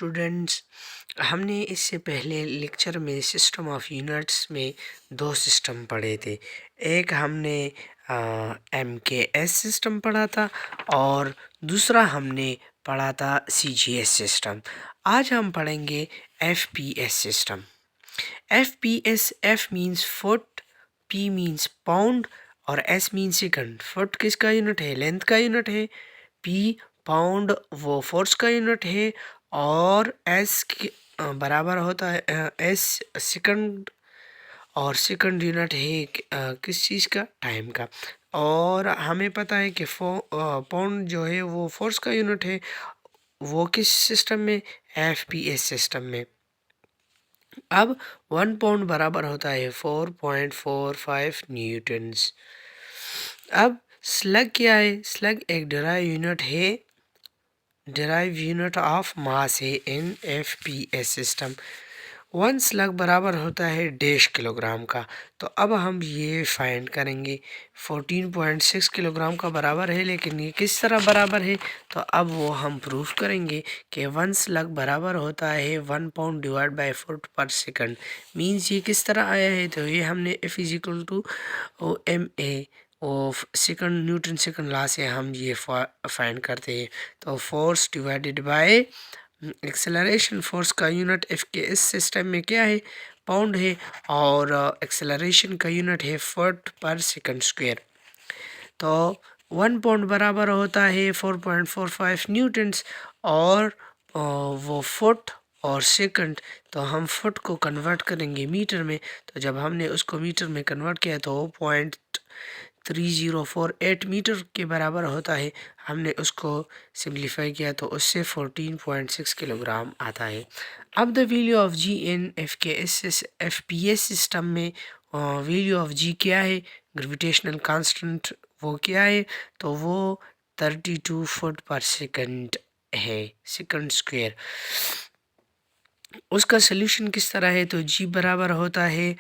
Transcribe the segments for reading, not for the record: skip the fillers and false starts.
Students, हमने इससे पहले लेक्चर में सिस्टम ऑफ यूनिट्स में दो सिस्टम पढ़े थे। एक हमने MKS सिस्टम पढ़ा था और दूसरा हमने पढ़ा था CGS सिस्टम। आज हम पढ़ेंगे FPS system. FPS, F means foot, P means pound और S मीन्स सेकंड। फुट किसका यूनिट है? लेंथ का यूनिट है। P पाउंड वो फोर्स का यूनिट है और S बराबर होता है S सेकंड, और सेकंड यूनिट है किस चीज़ का? टाइम का। और हमें पता है कि पाउंड जो है वो फोर्स का यूनिट है। वो किस सिस्टम में? FPS सिस्टम में। अब 1 पाउंड बराबर होता है 4.45 न्यूटन्स। अब स्लग क्या है? स्लग एक डिराइव यूनिट है, डिराइव यूनिट ऑफ मास है इन FPS सिस्टम। 1 स्लग बराबर होता है 1.5 किलोग्राम का। तो अब हम ये फाइंड करेंगे। 14.6 किलोग्राम का बराबर है, लेकिन ये किस तरह बराबर है? तो अब वो हम प्रूफ करेंगे कि 1 स्लग बराबर होता है 1 पाउंड डिवाइड बाय फुट पर सेकंड। मीन्स ये किस तरह आया है? तो ये हमने F = MA of second, Newton second law से हम ये फाइंड करते हैं। तो force divided by acceleration. Force का यूनिट F के इस सिस्टम में क्या है? पाउंड है, और एक्सेलरेशन का यूनिट है फुट पर सेकंड स्क्वायर। तो 1 पाउंड बराबर होता है 4.45 न्यूटन्स, और वो फुट और सेकंड। तो हम फुट को कन्वर्ट करेंगे मीटर में। तो जब हमने उसको मीटर में कन्वर्ट किया तो 0.3048 मीटर के बराबर होता है। हमने उसको सिंप्लीफाई किया तो उससे 14.6 किलोग्राम आता है। अब the value of G in FPS system में वैल्यू ऑफ G क्या है? ग्रेविटेशनल कांस्टेंट वो क्या है? तो वो 32 फुट पर सेकंड है, सेकंड स्क्वायर। उसका सल्यूशन किस तरह है? तो G बराबर होता है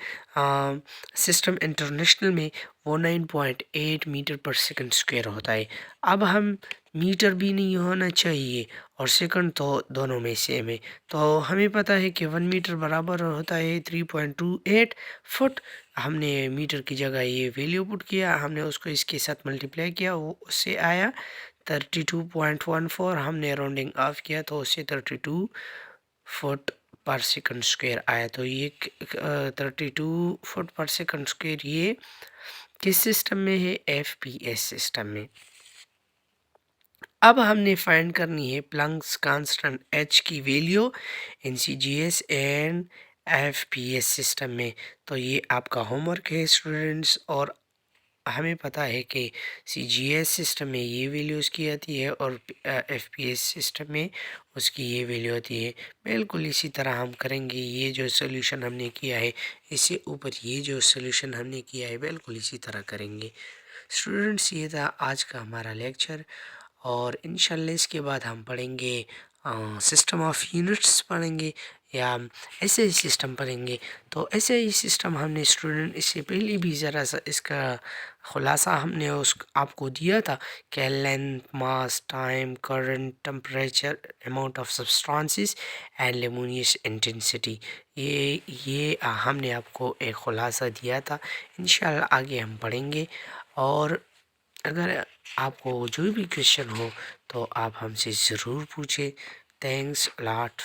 सिस्टम इंटरनेशनल में वो 9.8 मीटर पर सेकंड स्क्वायर होता है। अब हम मीटर भी नहीं होना चाहिए और सेकंड तो दोनों में सेम है। तो हमें पता है कि 1 मीटर बराबर होता है 3.28 फुट। हमने मीटर की जगह ये वैल्यू पुट किया, हमने उसको इसके साथ मल्टीप्लाई किया, वो उससे आया 32.14। हमने राउंडिंग ऑफ किया तो उससे 32 फुट पर सेकंड स्क्वायर आया। तो ये 32 फुट पर सेकंड स्क्वायर ये किस सिस्टम में है? FPS सिस्टम में। अब हमने फाइंड करनी है प्लैंक्स कांस्टेंट H की value in CGS and FPS system में। तो ये आपका होमवर्क है स्टूडेंट्स। और हमें पता है कि CGS सिस्टम में ये वैल्यू उसकी आती है और FPS सिस्टम में उसकी ये वैल्यू आती है। बिल्कुल इसी तरह हम करेंगे। ये जो सोल्यूशन हमने किया है, इससे ऊपर ये जो सोल्यूशन हमने किया है, बिल्कुल इसी तरह करेंगे। स्टूडेंट्स, ये था आज का हमारा लेक्चर, और इंशाल्लाह इसके बाद हम पढ़ेंगे सिस्टम ऑफ यूनिट्स पढ़ेंगे, या ऐसे ही सिस्टम पढ़ेंगे। तो ऐसे ही सिस्टम हमने स्टूडेंट इससे पहले भी ज़रा सा इसका खुलासा हमने उस आपको दिया था कि length, mass, time, current, temperature, amount of substances and luminous intensity. ये हमने आपको एक खुलासा दिया था। इंशाल्लाह आगे हम पढ़ेंगे। और अगर आपको जो भी क्वेश्चन हो तो आप हमसे ज़रूर पूछें। Thanks lot.